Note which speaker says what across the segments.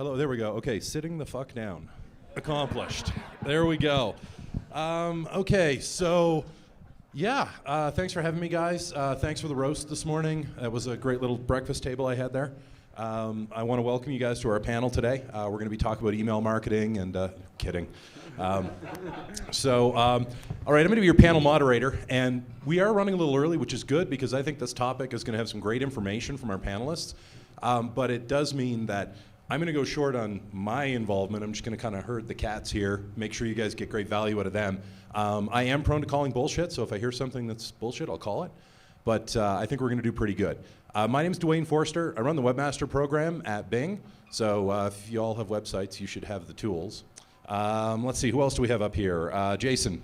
Speaker 1: Hello, there we go. Okay, sitting the fuck down. Accomplished. There we go. Okay, so yeah, thanks for having me, guys. Thanks for the roast this morning. That was a great little breakfast table I had there. I want to welcome you guys to our panel today. We're going to be talking about email marketing and kidding. All right, I'm going to be your panel moderator, and we are running a little early, which is good because I think this topic is going to have some great information from our panelists. But it does mean that I'm going to go short on my involvement. I'm just going to kind of herd the cats here, make sure you guys get great value out of them. I am prone to calling bullshit, so if I hear something that's bullshit, I'll call it. But I think we're going to do pretty good. My name is Duane Forrester. I run the Webmaster Program at Bing. So if you all have websites, you should have the tools. Let's see, who else do we have up here? Jason.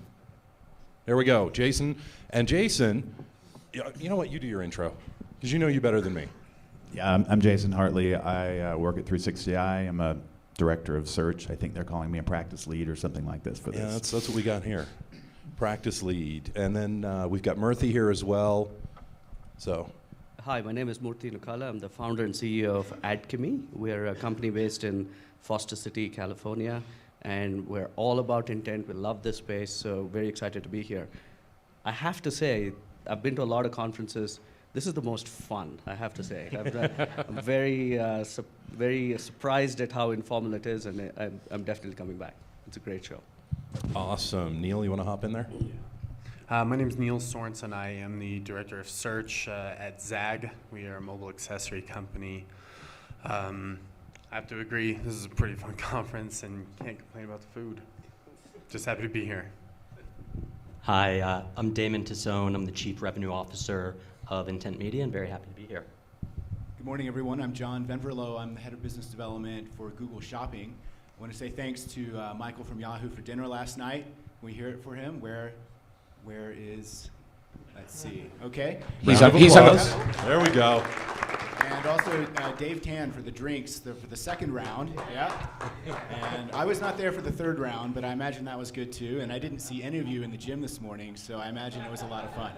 Speaker 1: There we go, Jason. And Jason, you know what? You do your intro, because you know you better than me.
Speaker 2: Yeah, I'm Jason Hartley. I work at 360i. I'm a director of search. I think they're calling me a practice lead or something like this for this.
Speaker 1: Yeah, that's what we got here. Practice lead. And then we've got Murthy here as well. So.
Speaker 3: Hi, my name is Murthy Nukala. I'm the founder and CEO of Adchemy. We're a company based in Foster City, California, and we're all about intent. We love this space, so very excited to be here. I have to say, I've been to a lot of conferences. This is the most fun, I have to say. I'm very surprised at how informal it is, and I'm definitely coming back. It's a great show.
Speaker 1: Awesome. Neil, you want to hop in there?
Speaker 4: My name is Neil Sorenson. I am the director of search at Zagg. We are a mobile accessory company. I have to agree, this is a pretty fun conference, and can't complain about the food. Just happy to be here.
Speaker 5: Hi, I'm Damon Tassone. I'm the Chief Revenue Officer of Intent Media, and very happy to be here.
Speaker 6: Good morning, everyone. I'm John Venverloh. I'm the head of business development for Google Shopping. I want to say thanks to Michael from Yahoo for dinner last night. Can we hear it for him? Where is? Let's see. Okay.
Speaker 1: He's on the. There we go.
Speaker 6: And also Dave Tan for the drinks for the second round. Yeah. And I was not there for the third round, but I imagine that was good too. And I didn't see any of you in the gym this morning, so I imagine it was a lot of fun.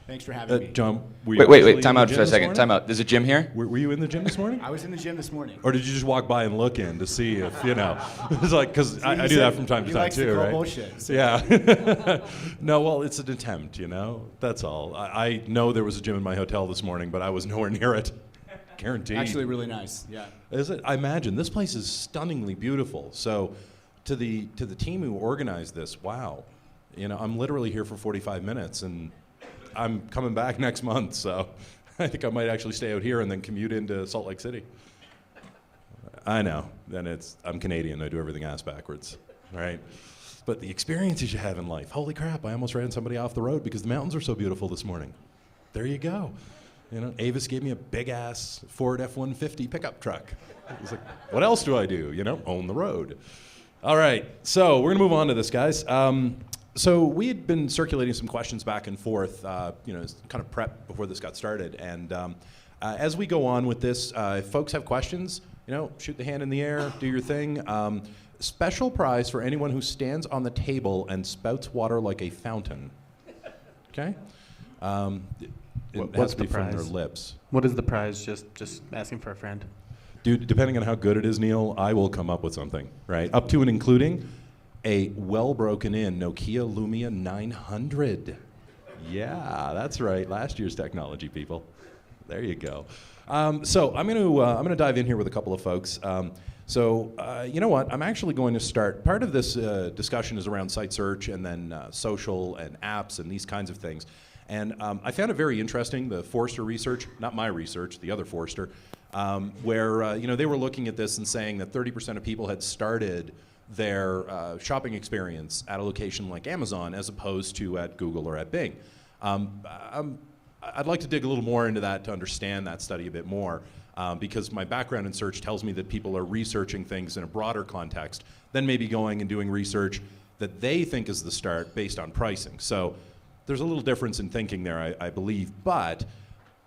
Speaker 6: Thanks for having me.
Speaker 1: John,
Speaker 7: wait, time out for a second. Time out. There's a gym here?
Speaker 1: Were you in the gym this morning?
Speaker 6: I was in the gym this morning.
Speaker 1: Or did you just walk by and look in to see if, you know? It's like, because I do that from time to time too, right?
Speaker 6: Bullshit, so.
Speaker 1: Yeah. No, well, it's an attempt, you know? That's all. I know there was a gym in my hotel this morning, but I was nowhere near it. Guaranteed.
Speaker 6: Actually really nice, yeah.
Speaker 1: Is it? I imagine. This place is stunningly beautiful. So to the team who organized this, wow. You know, I'm literally here for 45 minutes, and I'm coming back next month, so I think I might actually stay out here and then commute into Salt Lake City. I know. Then I'm Canadian. I do everything ass backwards, right? But the experiences you have in life. Holy crap, I almost ran somebody off the road because the mountains are so beautiful this morning. There you go. You know, Avis gave me a big-ass Ford F-150 pickup truck. It was like, what else do I do? You know, own the road. All right, so we're going to move on to this, guys. So we had been circulating some questions back and forth, you know, kind of prep before this got started. And as we go on with this, if folks have questions, you know, shoot the hand in the air, do your thing. Special prize for anyone who stands on the table and spouts water like a fountain. Okay?
Speaker 4: What's the prize?
Speaker 1: From their lips.
Speaker 4: What is the prize? Just asking for a friend.
Speaker 1: Dude, depending on how good it is, Neil, I will come up with something, right? Up to and including a well-broken-in Nokia Lumia 900. Yeah, that's right. Last year's technology, people. There you go. So I'm gonna dive in here with a couple of folks. You know what? I'm actually going to start. Part of this discussion is around site search and then social and apps and these kinds of things. And I found it very interesting, the Forrester research, not my research, the other Forrester, where you know, they were looking at this and saying that 30% of people had started their shopping experience at a location like Amazon as opposed to at Google or at Bing. I'd like to dig a little more into that to understand that study a bit more, because my background in search tells me that people are researching things in a broader context than maybe going and doing research that they think is the start based on pricing. So there's a little difference in thinking there, I believe, but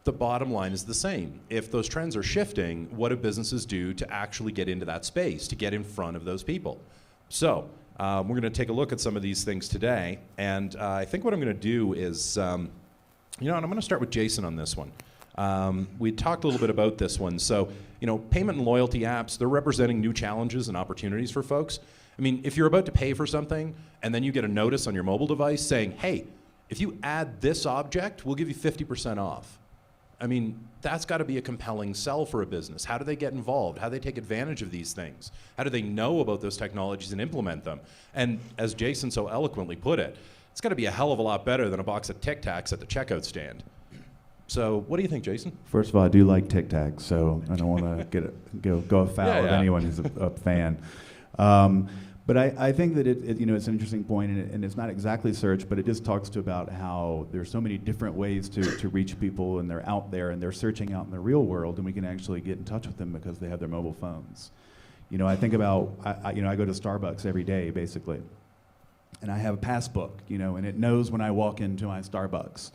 Speaker 1: the bottom line is the same. If those trends are shifting, what do businesses do to actually get into that space, to get in front of those people? So we're going to take a look at some of these things today, and I think what I'm going to do is, you know, and I'm going to start with Jason on this one. We talked a little bit about this one. So, payment and loyalty apps, they're representing new challenges and opportunities for folks. I mean, if you're about to pay for something and then you get a notice on your mobile device saying, hey, if you add this object, we'll give you 50% off. I mean, that's got to be a compelling sell for a business. How do they get involved? How do they take advantage of these things? How do they know about those technologies and implement them? And as Jason so eloquently put it, it's got to be a hell of a lot better than a box of Tic Tacs at the checkout stand. So what do you think, Jason?
Speaker 2: First of all, I do like Tic Tacs, so I don't want to go afoul of anyone who's a fan. But I think that it's an interesting point, and it's not exactly search, but it just talks to about how there's so many different ways to reach people, and they're out there and they're searching out in the real world, and we can actually get in touch with them because they have their mobile phones. I think about I go to Starbucks every day basically, and I have a passbook, and it knows when I walk into my Starbucks.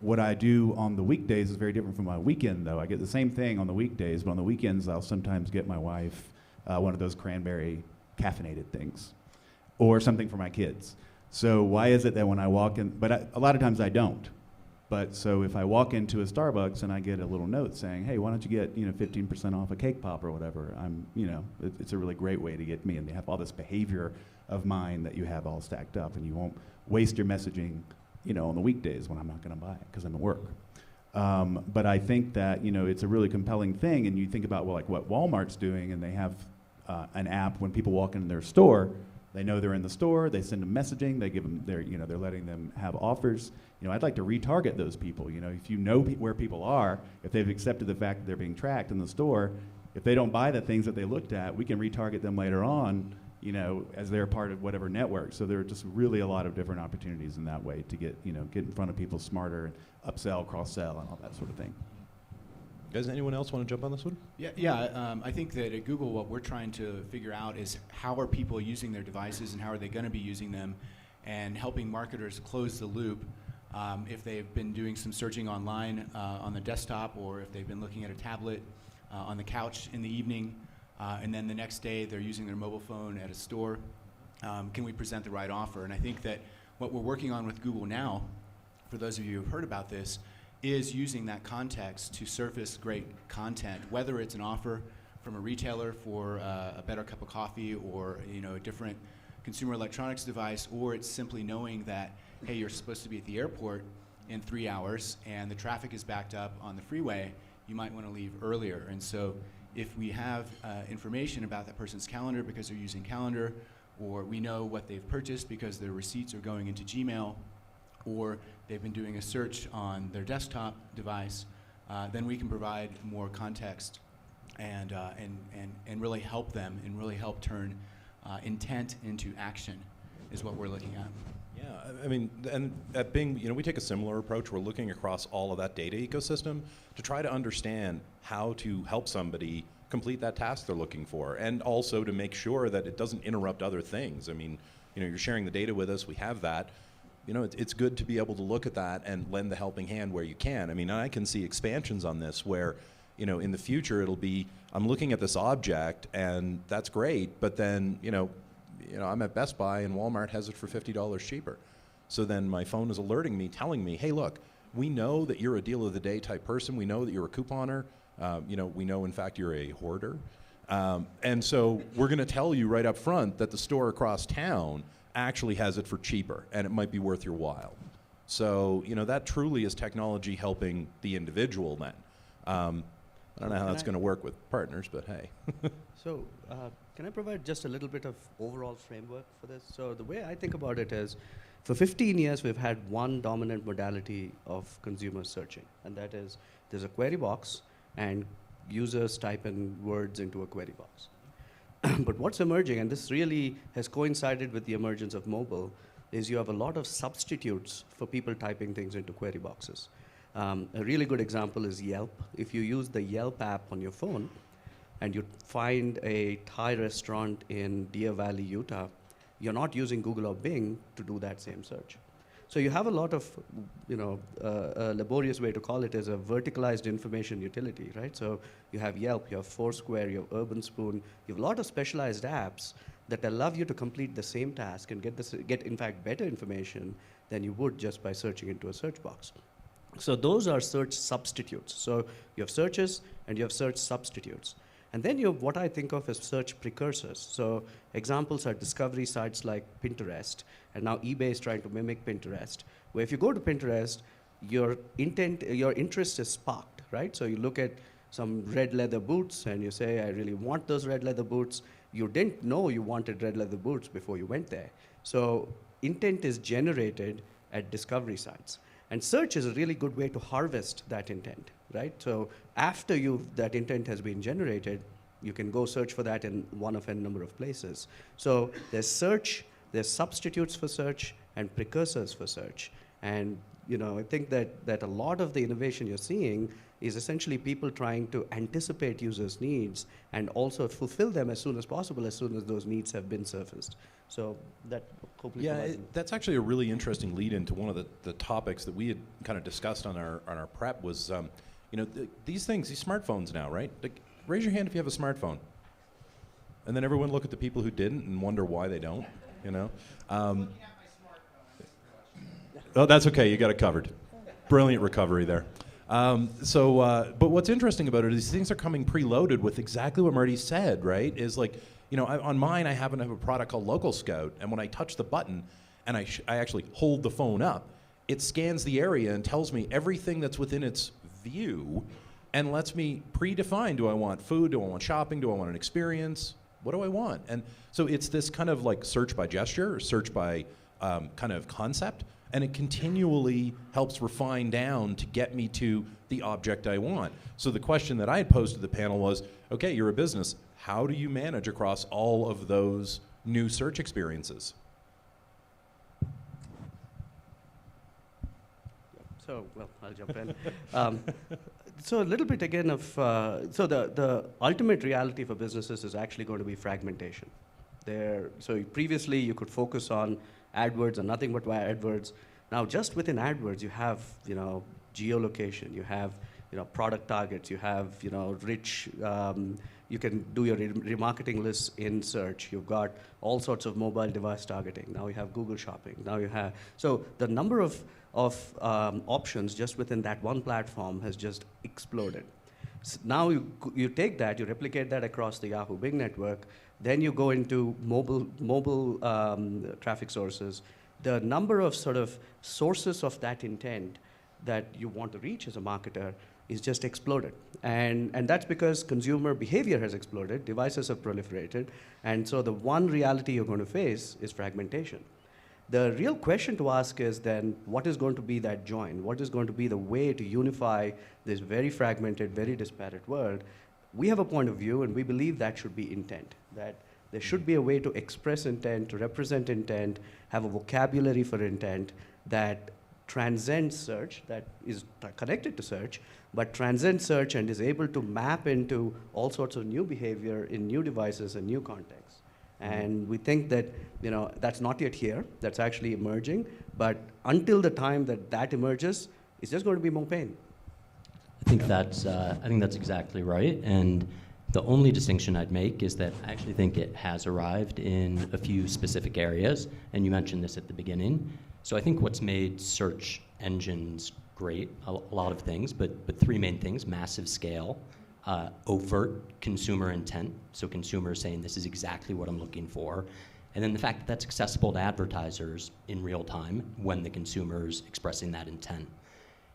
Speaker 2: What I do on the weekdays is very different from my weekend, though. I get the same thing on the weekdays, but on the weekends I'll sometimes get my wife one of those cranberry caffeinated things, or something for my kids. So why is it that when I walk in, but a lot of times I don't. But so if I walk into a Starbucks and I get a little note saying, hey, why don't you get 15% off a cake pop or whatever, it's a really great way to get me. And they have all this behavior of mine that you have all stacked up, and you won't waste your messaging on the weekdays when I'm not going to buy it because I'm at work. But I think that it's a really compelling thing, and you think about like what Walmart's doing, and they have an app when people walk into their store. They know they're in the store. They send them messaging. They give them they're letting them have offers. I'd like to retarget those people. If you know where people are, if they've accepted the fact that they're being tracked in the store, if they don't buy the things that they looked at, we can retarget them later on. As they're part of whatever network. So there are just really a lot of different opportunities in that way to get in front of people smarter and upsell, cross-sell, and all that sort of thing.
Speaker 1: Guys, anyone else want to jump on this one?
Speaker 6: Yeah. I think that at Google, what we're trying to figure out is how are people using their devices and how are they going to be using them, and helping marketers close the loop if they've been doing some searching online on the desktop, or if they've been looking at a tablet on the couch in the evening. And then the next day they're using their mobile phone at a store. Can we present the right offer? And I think that what we're working on with Google now, for those of you who've heard about this, is using that context to surface great content, whether it's an offer from a retailer for a better cup of coffee, or a different consumer electronics device, or it's simply knowing that, hey, you're supposed to be at the airport in 3 hours and the traffic is backed up on the freeway, you might want to leave earlier. And so if we have information about that person's calendar because they're using calendar, or we know what they've purchased because their receipts are going into Gmail, or they've been doing a search on their desktop device, then we can provide more context and really help them, and really help turn intent into action is what we're looking at.
Speaker 1: Yeah, I mean, and at Bing, we take a similar approach. We're looking across all of that data ecosystem to try to understand how to help somebody complete that task they're looking for, and also to make sure that it doesn't interrupt other things. I mean, you're sharing the data with us. We have that. It's good to be able to look at that and lend the helping hand where you can. I mean, I can see expansions on this where, in the future it'll be, I'm looking at this object and that's great, but then, I'm at Best Buy and Walmart has it for $50 cheaper. So then my phone is alerting me, telling me, hey, look, we know that you're a deal of the day type person. We know that you're a couponer. We know, in fact, you're a hoarder. And so we're going to tell you right up front that the store across town actually has it for cheaper, and it might be worth your while. So, that truly is technology helping the individual then. I don't know how that's going to work with partners, but hey.
Speaker 3: So can I provide just a little bit of overall framework for this? So the way I think about it is, for 15 years, we've had one dominant modality of consumer searching, and that is there's a query box, and users type in words into a query box. But what's emerging, and this really has coincided with the emergence of mobile, is you have a lot of substitutes for people typing things into query boxes. A really good example is Yelp. If you use the Yelp app on your phone and you find a Thai restaurant in Deer Valley, Utah, you're not using Google or Bing to do that same search. So you have a lot of, a laborious way to call it is a verticalized information utility, right? So you have Yelp, you have Foursquare, you have Urban Spoon, you have a lot of specialized apps that allow you to complete the same task and get in fact better information than you would just by searching into a search box. So those are search substitutes. So you have searches and you have search substitutes. And then you have what I think of as search precursors. So examples are discovery sites like Pinterest, and now eBay is trying to mimic Pinterest, where if you go to Pinterest, your interest is sparked, right? So you look at some red leather boots and you say, I really want those red leather boots. You didn't know you wanted red leather boots before you went there. So intent is generated at discovery sites. And search is a really good way to harvest that intent, right? So after that intent has been generated, you can go search for that in one of a number of places. So there's search, there's substitutes for search, and precursors for search. And I think that a lot of the innovation you're seeing is essentially people trying to anticipate users' needs and also fulfill them as soon as possible, as soon as those needs have been surfaced. So that hopefully
Speaker 1: that's actually a really interesting lead into one of the topics that we had kind of discussed on our prep was, these smartphones now, right? Like, raise your hand if you have a smartphone. And then everyone look at the people who didn't and wonder why they don't, Oh, that's okay, you got it covered. Brilliant recovery there. But what's interesting about it is these things are coming preloaded with exactly what Murthy said, right? Is like, on mine, I happen to have a product called Local Scout, and when I touch the button and I actually hold the phone up, it scans the area and tells me everything that's within its view and lets me predefine, do I want food, do I want shopping, do I want an experience, what do I want? And so it's this kind of like search by gesture or search by kind of concept, and it continually helps refine down to get me to the object I want. So the question that I had posed to the panel was, okay, you're a business, how do you manage across all of those new search experiences?
Speaker 3: So, well, I'll jump in. So a little bit again of, so the ultimate reality for businesses is actually going to be fragmentation. So previously you could focus on AdWords and nothing but AdWords. Now just within AdWords you have, geolocation, you have, product targets, you have, rich, you can do your remarketing lists in search. You've got all sorts of mobile device targeting. Now you have Google Shopping. Now you have, so the number of options just within that one platform has just exploded. So now you take that, you replicate that across the Yahoo Bing network, then you go into mobile traffic sources. The number of sort of sources of that intent that you want to reach as a marketer is just exploded. And that's because consumer behavior has exploded, devices have proliferated, and so the one reality you're going to face is fragmentation. The real question to ask is then, what is going to be that join? What is going to be the way to unify this very fragmented, very disparate world? We have a point of view, and we believe that should be intent, that there should be a way to express intent, to represent intent, have a vocabulary for intent that transcends search, that is connected to search, but transcends search and is able to map into all sorts of new behavior in new devices and new contexts. And we think that that's not yet here, that's actually emerging, but until the time that emerges, it's just going to be more pain.
Speaker 5: I think that's exactly right, and the only distinction I'd make is that I actually think it has arrived in a few specific areas, and you mentioned this at the beginning. So I think what's made search engines great, a lot of things, but three main things: massive scale, overt consumer intent, so consumers saying this is exactly what I'm looking for, and then the fact that that's accessible to advertisers in real time when the consumer's expressing that intent.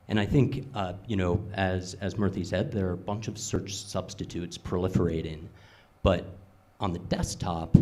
Speaker 5: And I think, as Murthy said, there are a bunch of search substitutes proliferating, but on the desktop,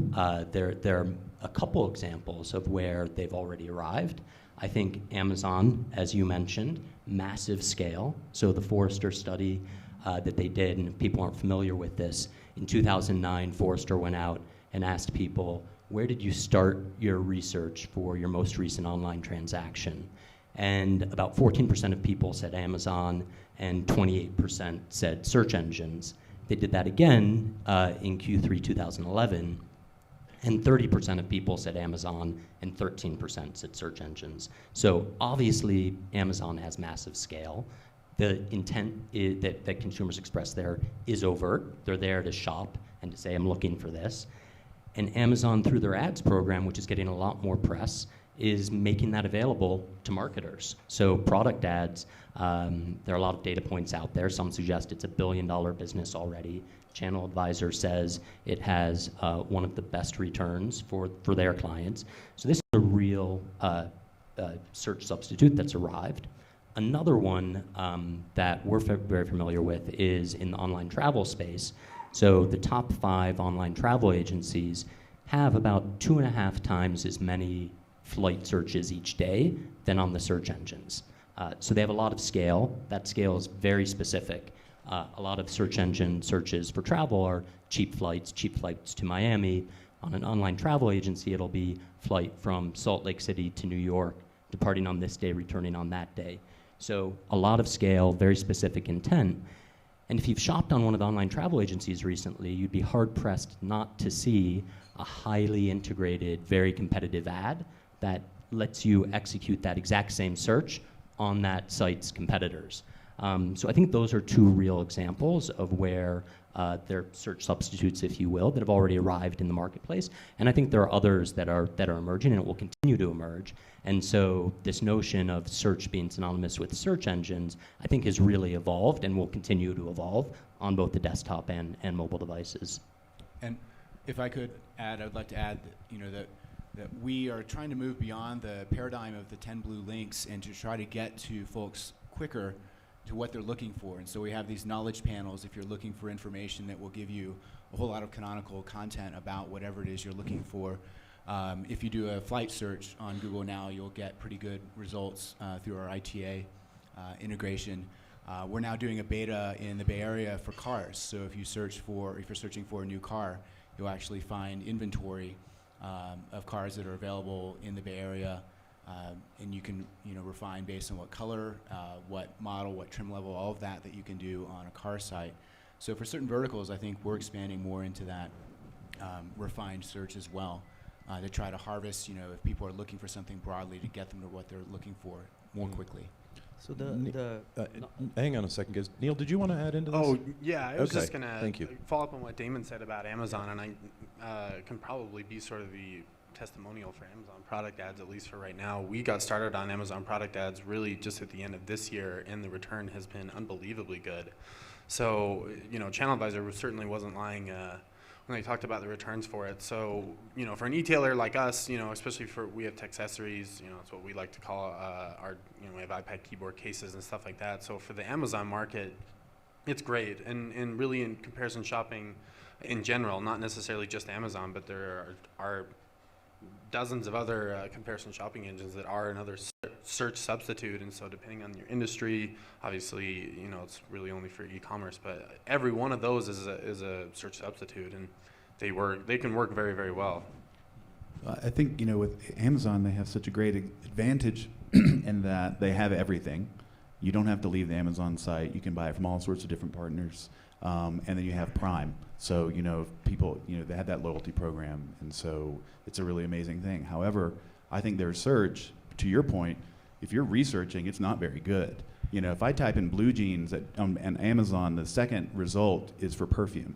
Speaker 5: there are a couple examples of where they've already arrived. I think Amazon, as you mentioned, massive scale. So the Forrester study that they did, and if people aren't familiar with this, in 2009, Forrester went out and asked people, where did you start your research for your most recent online transaction? And about 14% of people said Amazon, and 28% said search engines. They did that again in Q3 2011, and 30% of people said Amazon, and 13% said search engines. So obviously, Amazon has massive scale. The intent that consumers express there is overt. They're there to shop and to say, I'm looking for this. And Amazon, through their ads program, which is getting a lot more press, is making that available to marketers. So product ads, there are a lot of data points out there. Some suggest it's $1 billion business already. Channel Advisor says it has one of the best returns for their clients. So this is a real search substitute that's arrived. Another one that we're very familiar with is in the online travel space. So the top 5 online travel agencies have about 2.5 times as many flight searches each day than on the search engines. So they have a lot of scale. That scale is very specific. A lot of search engine searches for travel are cheap flights to Miami. On an online travel agency, it'll be flight from Salt Lake City to New York, departing on this day, returning on that day. So a lot of scale, very specific intent. And if you've shopped on one of the online travel agencies recently, you'd be hard-pressed not to see a highly integrated, very competitive ad that lets you execute that exact same search on that site's competitors. So I think those are 2 real examples of where they're search substitutes, if you will, that have already arrived in the marketplace. And I think there are others that are emerging, and it will continue to emerge. And so this notion of search being synonymous with search engines, I think has really evolved and will continue to evolve on both the desktop and mobile devices.
Speaker 6: And if I could add, I would like to add that we are trying to move beyond the paradigm of the 10 blue links and to try to get to folks quicker to what they're looking for. And so we have these knowledge panels if you're looking for information that will give you a whole lot of canonical content about whatever it is you're looking for. If you do a flight search on Google now, you'll get pretty good results through our ITA integration. We're now doing a beta in the Bay Area for cars. So if you're searching for a new car, you'll actually find inventory of cars that are available in the Bay Area. And you can refine based on what color, what model, what trim level, all of that you can do on a car site. So for certain verticals, I think we're expanding more into that refined search as well to try to harvest, if people are looking for something broadly, to get them to what they're looking for more quickly.
Speaker 3: So
Speaker 1: hang on a second, guys. Neil, did you want to add into this?
Speaker 4: Oh, yeah, I was just going
Speaker 1: to
Speaker 4: follow up on what Damon said about Amazon, and I can probably be sort of the testimonial for Amazon product ads, at least for right now. We got started on Amazon product ads really just at the end of this year, and the return has been unbelievably good. So, Channel Advisor certainly wasn't lying when they talked about the returns for it. So, for an e-tailer like us, especially we have accessories, it's what we like to call our, we have iPad keyboard cases and stuff like that. So for the Amazon market, it's great. And really in comparison shopping in general, not necessarily just Amazon, but there are dozens of other comparison shopping engines that are another search substitute. And so depending on your industry, obviously, it's really only for e-commerce, but every one of those is a search substitute, and they can work very, very well.
Speaker 2: I think, with Amazon, they have such a great advantage in that they have everything. You don't have to leave the Amazon site. You can buy it from all sorts of different partners. And then you have Prime. So, people, they have that loyalty program. And so it's a really amazing thing. However, I think their search, to your point, if you're researching, it's not very good. If I type in blue jeans on Amazon, the second result is for perfume.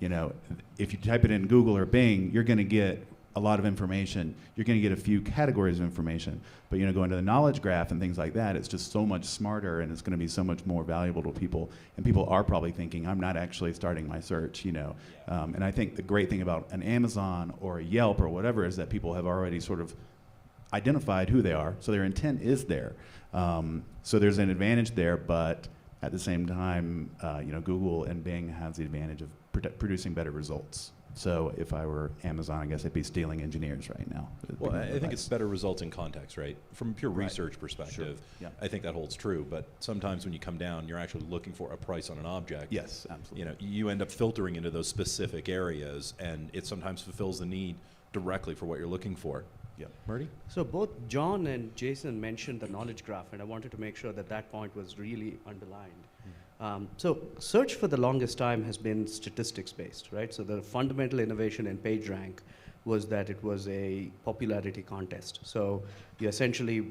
Speaker 2: If you type it in Google or Bing, you're going to get a lot of information. You're going to get a few categories of information. But going to the knowledge graph and things like that, it's just so much smarter, and it's going to be so much more valuable to people. And people are probably thinking, I'm not actually starting my search, And I think the great thing about an Amazon or a Yelp or whatever is that people have already sort of identified who they are, so their intent is there. So there's an advantage there, but at the same time, Google and Bing has the advantage of producing better results. So if I were Amazon, I guess I'd be stealing engineers right now.
Speaker 1: Well, I think it's better results in context, right? From a pure research perspective,
Speaker 2: Sure. Yeah.
Speaker 1: I think that holds true. But sometimes when you come down, you're actually looking for a price on an object.
Speaker 2: Yes, absolutely.
Speaker 1: You end up filtering into those specific areas, and it sometimes fulfills the need directly for what you're looking for. Yeah, Murthy?
Speaker 3: So both John and Jason mentioned the knowledge graph, and I wanted to make sure that point was really underlined. So search for the longest time has been statistics-based, right? So the fundamental innovation in PageRank was that it was a popularity contest. So you essentially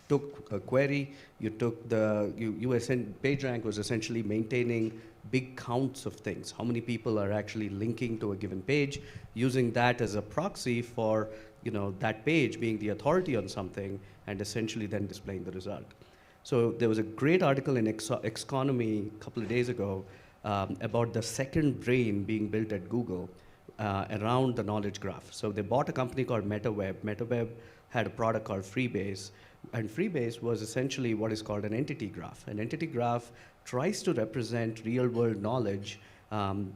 Speaker 3: took a query, PageRank was essentially maintaining big counts of things. How many people are actually linking to a given page, using that as a proxy for that page being the authority on something, and essentially then displaying the result. So there was a great article in Xconomy a couple of days ago about the second brain being built at Google around the knowledge graph. So they bought a company called MetaWeb. MetaWeb had a product called Freebase, and Freebase was essentially what is called an entity graph. An entity graph tries to represent real-world knowledge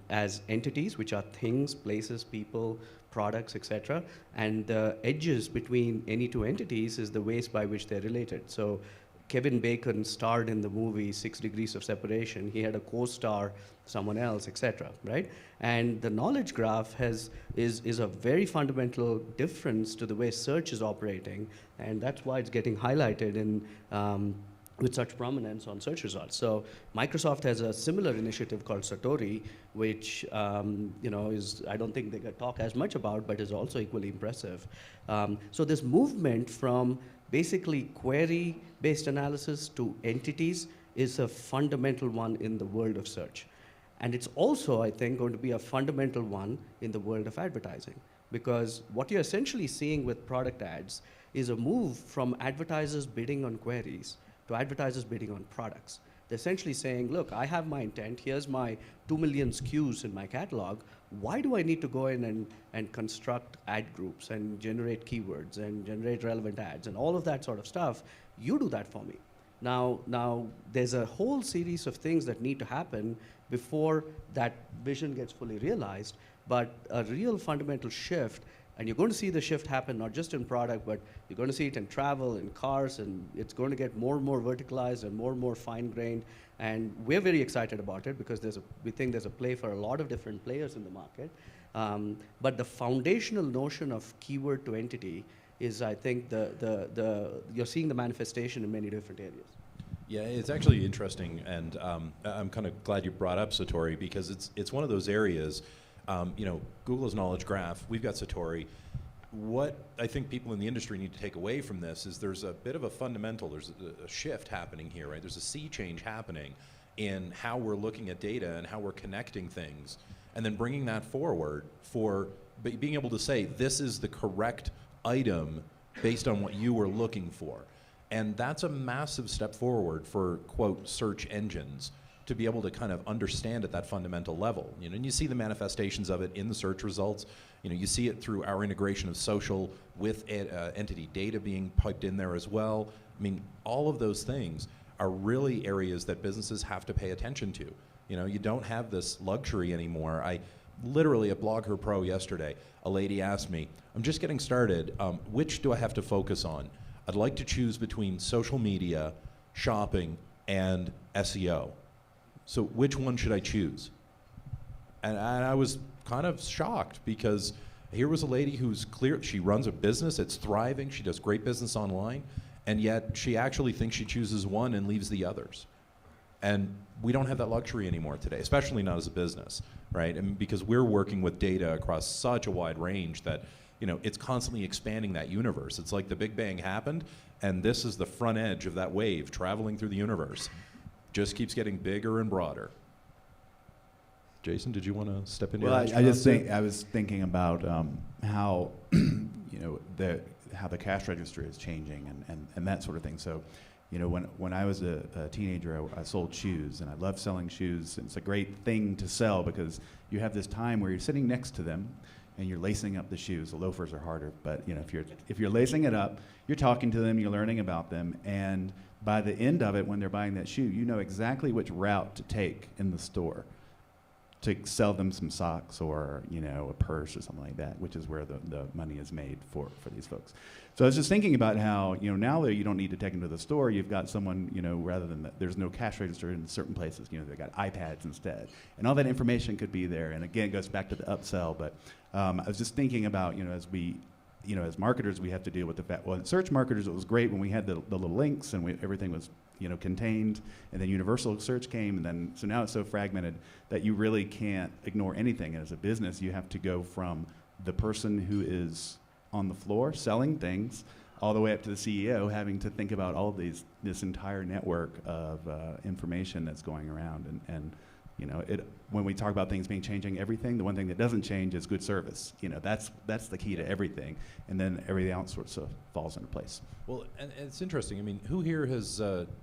Speaker 3: as entities, which are things, places, people, products, etc. And the edges between any two entities is the ways by which they're related. So Kevin Bacon starred in the movie 6 Degrees of Separation. He had a co-star, someone else, etc. Right? And the knowledge graph is a very fundamental difference to the way search is operating, and that's why it's getting highlighted in with such prominence on search results. So Microsoft has a similar initiative called Satori, which is, I don't think they can talk as much about, but is also equally impressive. So this movement from basically query-based analysis to entities is a fundamental one in the world of search. And it's also, I think, going to be a fundamental one in the world of advertising. Because what you're essentially seeing with product ads is a move from advertisers bidding on queries to advertisers bidding on products. They're essentially saying, look, I have my intent, here's my 2 million SKUs in my catalog. Why do I need to go in and construct ad groups and generate keywords and generate relevant ads and all of that sort of stuff? You do that for me. Now there's a whole series of things that need to happen before that vision gets fully realized, but a real fundamental shift, and you're going to see the shift happen not just in product, but you're going to see it in travel, in cars, and it's going to get more and more verticalized and more fine-grained. And we're very excited about it because we think there's a play for a lot of different players in the market. But the foundational notion of keyword to entity is, I think, you're seeing the manifestation in many different areas.
Speaker 1: Yeah, it's actually interesting, and I'm kind of glad you brought up Satori, because it's one of those areas. Google's knowledge graph, we've got Satori. What I think people in the industry need to take away from this is there's a bit of a fundamental, there's a shift happening here, right? There's a sea change happening in how we're looking at data and how we're connecting things, and then bringing that forward for being able to say, this is the correct item based on what you were looking for. And that's a massive step forward for, quote, search engines to be able to kind of understand at that fundamental level. And you see the manifestations of it in the search results. You see it through our integration of social with entity data being piped in there as well. I mean, all of those things are really areas that businesses have to pay attention to. You don't have this luxury anymore. I literally at Blog Her Pro yesterday, a lady asked me, I'm just getting started, which do I have to focus on? I'd like to choose between social media, shopping, and SEO. So which one should I choose? And I was kind of shocked, because here was a lady who's clear, she runs a business, it's thriving, she does great business online, and yet she actually thinks she chooses one and leaves the others. And we don't have that luxury anymore today, especially not as a business, right? And because we're working with data across such a wide range that it's constantly expanding that universe. It's like the Big Bang happened, and this is the front edge of that wave traveling through the universe. Just keeps getting bigger and broader. Jason, did you want to step in?
Speaker 2: Well, I was thinking about how how the cash register is changing and that sort of thing. So, when I was a teenager, I sold shoes, and I loved selling shoes. It's a great thing to sell because you have this time where you're sitting next to them and you're lacing up the shoes. The loafers are harder, but if you're lacing it up, you're talking to them, you're learning about them, and by the end of it, when they're buying that shoe, you know exactly which route to take in the store to sell them some socks or a purse or something like that, which is where the money is made for these folks. So I was just thinking about how now that you don't need to take them to the store, you've got someone rather than there's no cash register in certain places. They've got iPads instead, and all that information could be there. And again, it goes back to the upsell. But I was just thinking about as marketers, we have to deal with the fact. Well, in search marketers, it was great when we had the little links and everything was contained, and then universal search came, and then so now it's so fragmented that you really can't ignore anything. And as a business, you have to go from the person who is on the floor selling things all the way up to the CEO having to think about all of this entire network of information that's going around, and You know, when we talk about things changing everything, the one thing that doesn't change is good service. You know, that's the key to everything, and then everything else sort of falls into place.
Speaker 1: Well, and it's interesting. I mean, who here has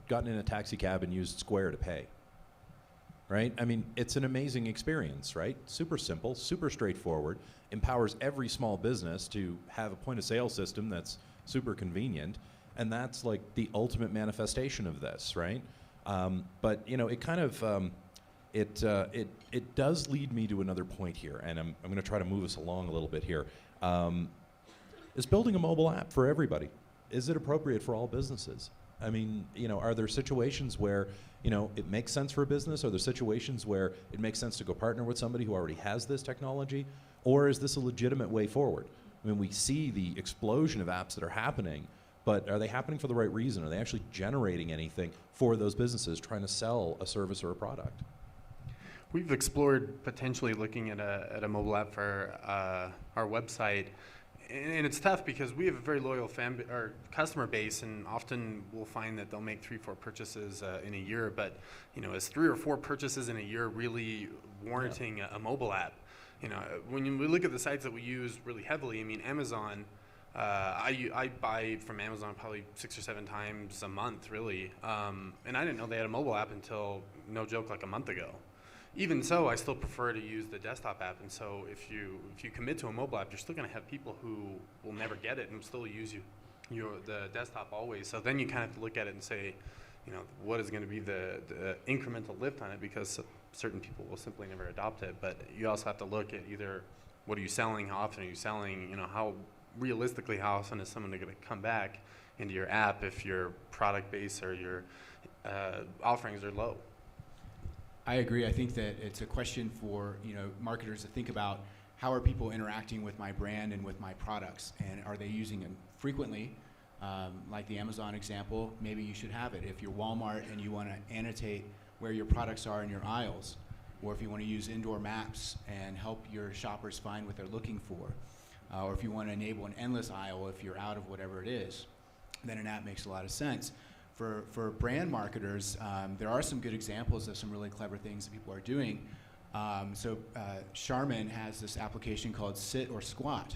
Speaker 1: gotten in a taxi cab and used Square to pay? Right? I mean, it's an amazing experience, right? Super simple, super straightforward, empowers every small business to have a point of sale system that's super convenient, and that's like the ultimate manifestation of this, right? But you know, it kind of it does lead me to another point here, and I'm going to try to move us along a little bit here. Is building a mobile app for everybody? Is it appropriate for all businesses? I mean, you know, are there situations where, you know, it makes sense for a business? Are there situations where it makes sense to go partner with somebody who already has this technology? Or is this a legitimate way forward? I mean, we see the explosion of apps that are happening, but are they happening for the right reason? Are they actually generating anything for those businesses trying to sell a service or a product?
Speaker 4: We've explored potentially looking at a mobile app for our website. And it's tough because we have a very loyal or customer base, and often we'll find that they'll make 3-4 purchases in a year. But you know, is 3 or 4 purchases in a year really warranting a mobile app? You know, when we look at the sites that we use really heavily, I mean, Amazon. I buy from Amazon probably 6 or 7 times a month, really. And I didn't know they had a mobile app until, no joke, like a month ago. Even so, I still prefer to use the desktop app, and so if you commit to a mobile app, you're still going to have people who will never get it and still use the desktop always. So then you kind of have to look at it and say, you know, what is going to be the incremental lift on it, because certain people will simply never adopt it. But you also have to look at either what are you selling, how often are you selling, you know, how realistically how often is someone going to come back into your app if your product base or your offerings are low.
Speaker 6: I agree. I think that it's a question for, you know, marketers to think about how are people interacting with my brand and with my products, and are they using them frequently? Like the Amazon example, maybe you should have it. If you're Walmart and you want to annotate where your products are in your aisles, or if you want to use indoor maps and help your shoppers find what they're looking for, or if you want to enable an endless aisle if you're out of whatever it is, then an app makes a lot of sense. For brand marketers, there are some good examples of some really clever things that people are doing. Charmin has this application called Sit or Squat.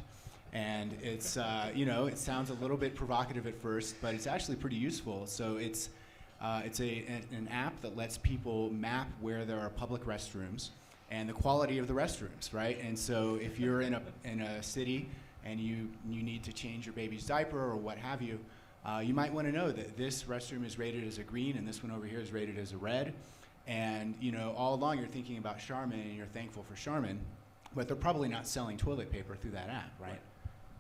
Speaker 6: And it's, you know, it sounds a little bit provocative at first, but it's actually pretty useful. So it's an app that lets people map where there are public restrooms and the quality of the restrooms, right? And so if you're in a city and you need to change your baby's diaper or what have you, you might want to know that this restroom is rated as a green and this one over here is rated as a red. And you know, all along you're thinking about Charmin and you're thankful for Charmin, but they're probably not selling toilet paper through that app, right?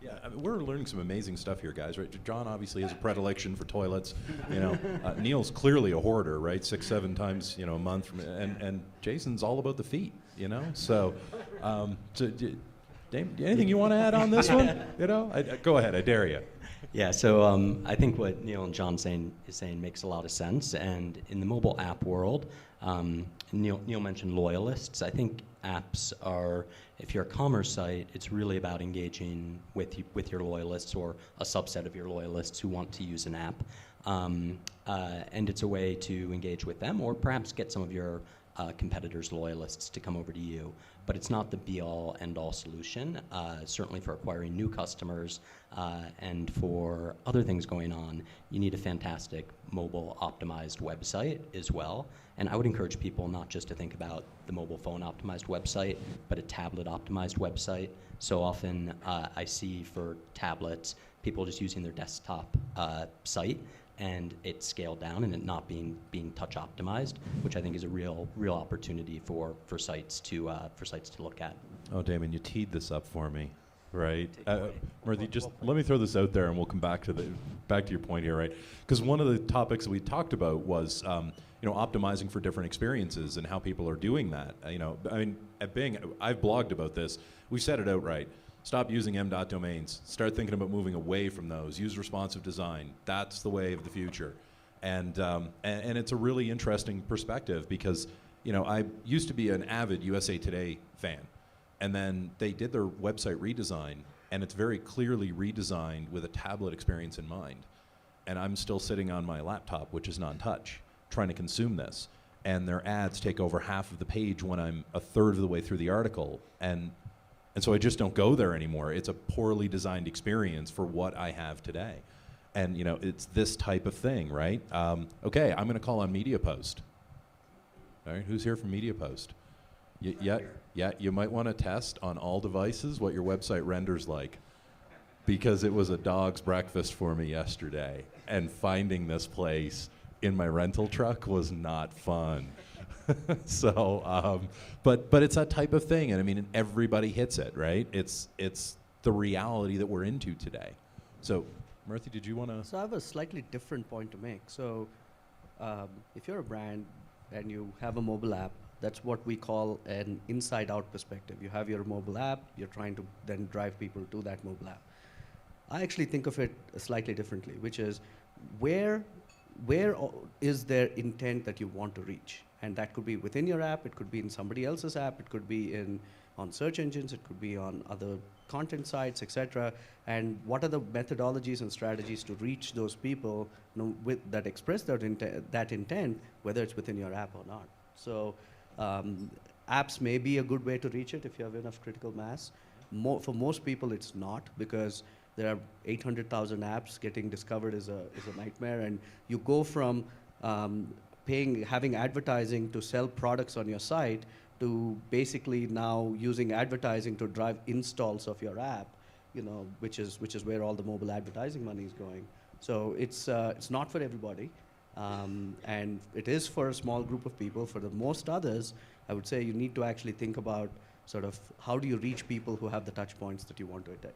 Speaker 1: Yeah, I mean, we're learning some amazing stuff here, guys. Right? John obviously has a predilection for toilets. You know, Neil's clearly a hoarder, right? 6-7 times, you know, a month. And Jason's all about the feet. You know, so. Damon, anything you want to add on this one? You know, go ahead. I dare you.
Speaker 5: Yeah, so I think what Neil and John is saying makes a lot of sense. And in the mobile app world, Neil mentioned loyalists. I think apps are, if you're a commerce site, it's really about engaging with your loyalists or a subset of your loyalists who want to use an app. And it's a way to engage with them or perhaps get some of your competitors' loyalists to come over to you. But it's not the be-all, end-all solution, certainly for acquiring new customers and for other things going on. You need a fantastic mobile-optimized website as well. And I would encourage people not just to think about the mobile phone-optimized website, but a tablet-optimized website. So often I see for tablets, people just using their desktop site, and it's scaled down and it not being touch optimized, which I think is a real opportunity for sites to look at.
Speaker 1: Oh, Damon, you teed this up for me, right? Murthy, just let me throw this out there, and we'll come back to your point here, right? Because one of the topics that we talked about was optimizing for different experiences and how people are doing that. I mean, at Bing, I've blogged about this. We've said it outright. Stop using M.dot domains. Start thinking about moving away from those. Use responsive design. That's the way of the future. And it's a really interesting perspective because, I used to be an avid USA Today fan. And then they did their website redesign, and it's very clearly redesigned with a tablet experience in mind. And I'm still sitting on my laptop, which is non-touch, trying to consume this. and their ads take over half of the page when I'm a third of the way through the article, and so I just don't go there anymore. It's a poorly designed experience for what I have today. And it's this type of thing, right? Okay, I'm going to call on MediaPost. All right, who's here from MediaPost? Yeah, you might want to test on all devices what your website renders like, because it was a dog's breakfast for me yesterday, and finding this place in my rental truck was not fun. So, but it's that type of thing, and I mean, everybody hits it, right? It's the reality that we're into today. So, Murthy, did you want to?
Speaker 3: So I have a slightly different point to make. So if you're a brand and you have a mobile app, that's what we call an inside-out perspective. You have your mobile app, you're trying to then drive people to that mobile app. I actually think of it slightly differently, which is where is there intent that you want to reach? And that could be within your app, it could be in somebody else's app, it could be on search engines, it could be on other content sites, etc. And what are the methodologies and strategies to reach those people that express that intent, whether it's within your app or not? So apps may be a good way to reach it if you have enough critical mass. For most people, it's not, because there are 800,000 apps. Getting discovered is a nightmare, and you go from having advertising to sell products on your site to basically now using advertising to drive installs of your app, which is where all the mobile advertising money is going. So it's not for everybody, and it is for a small group of people. For the most others, I would say you need to actually think about sort of how do you reach people who have the touch points that you want to attack.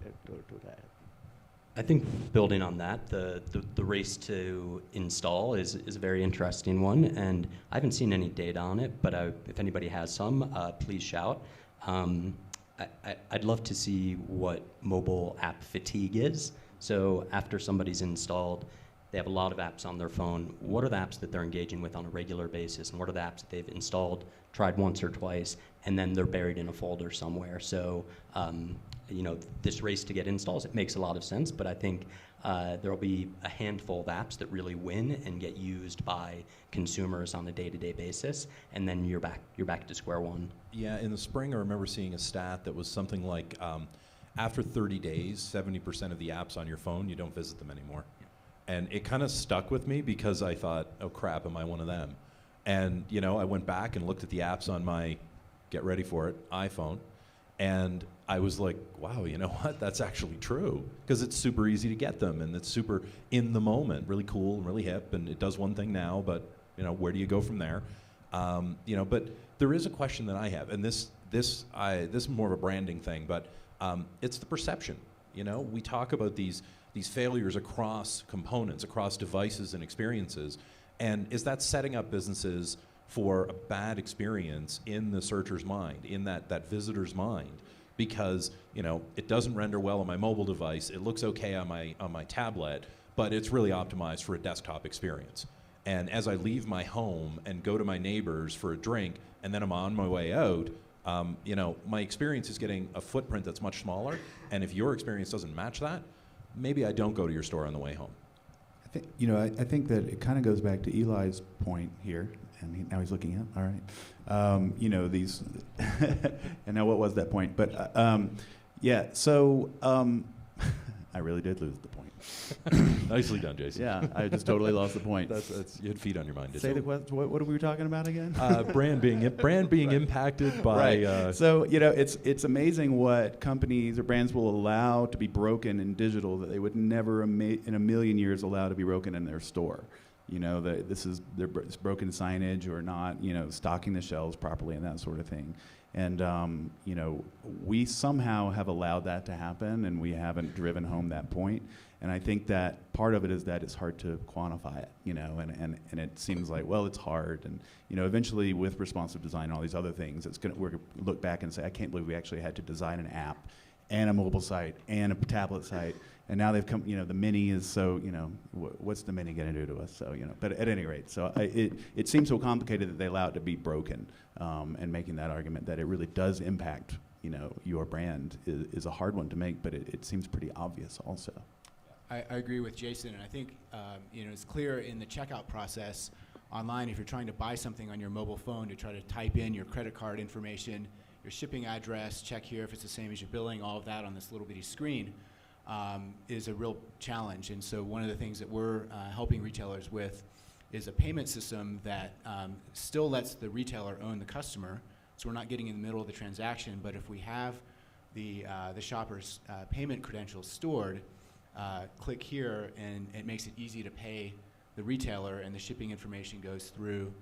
Speaker 5: I think building on that, the race to install is a very interesting one, and I haven't seen any data on it, but if anybody has some, please shout. I'd love to see what mobile app fatigue is. So after somebody's installed, they have a lot of apps on their phone. What are the apps that they're engaging with on a regular basis, and what are the apps that they've installed, tried once or twice, and then they're buried in a folder somewhere? So this race to get installs, it makes a lot of sense, but I think there'll be a handful of apps that really win and get used by consumers on a day-to-day basis, and then you're back to square one.
Speaker 1: Yeah, in the spring I remember seeing a stat that was something like after 30 days, 70% of the apps on your phone, you don't visit them anymore. Yeah. And it kind of stuck with me because I thought, oh crap, am I one of them? And I went back and looked at the apps on my, get ready for it, iPhone, and I was like, wow, you know what? That's actually true, because it's super easy to get them, and it's super in the moment, really cool and really hip, and it does one thing now, but where do you go from there? But there is a question that I have, and this is more of a branding thing, but it's the perception. We talk about these failures across components, across devices and experiences, and is that setting up businesses for a bad experience in the searcher's mind, in that visitor's mind? Because it doesn't render well on my mobile device, it looks okay on my tablet, but it's really optimized for a desktop experience. And as I leave my home and go to my neighbors for a drink, and then I'm on my way out, my experience is getting a footprint that's much smaller. And if your experience doesn't match that, maybe I don't go to your store on the way home.
Speaker 2: I think that it kind of goes back to Eli's point here, and now he's looking up. All right, these, and now what was that point? But yeah, so I really did lose the point.
Speaker 1: Nicely done, Jason.
Speaker 2: Yeah, I just totally lost the point.
Speaker 1: That's you had feet on your mind.
Speaker 2: Say the question. What were we talking about again?
Speaker 1: Brand being impacted by.
Speaker 2: Right. So it's amazing what companies or brands will allow to be broken in digital that they would never in a million years allow to be broken in their store. It's broken signage or not, stocking the shelves properly and that sort of thing. And we somehow have allowed that to happen, and we haven't driven home that point. And I think that part of it is that it's hard to quantify it, and it seems like, well, it's hard. And eventually with responsive design and all these other things, we're gonna look back and say, I can't believe we actually had to design an app and a mobile site and a tablet site. And now they've come, the Mini is so, what's the Mini going to do to us? So, but at any rate, so it seems so complicated that they allow it to be broken, and making that argument that it really does impact, your brand is a hard one to make, but it seems pretty obvious also.
Speaker 6: I agree with Jason, and I think it's clear in the checkout process online, if you're trying to buy something on your mobile phone, to try to type in your credit card information, your shipping address, check here if it's the same as your billing, all of that on this little bitty screen, is a real challenge. And so one of the things that we're helping retailers with is a payment system that still lets the retailer own the customer, so we're not getting in the middle of the transaction, but if we have the shopper's payment credentials stored, click here and it makes it easy to pay the retailer, and the shipping information goes through,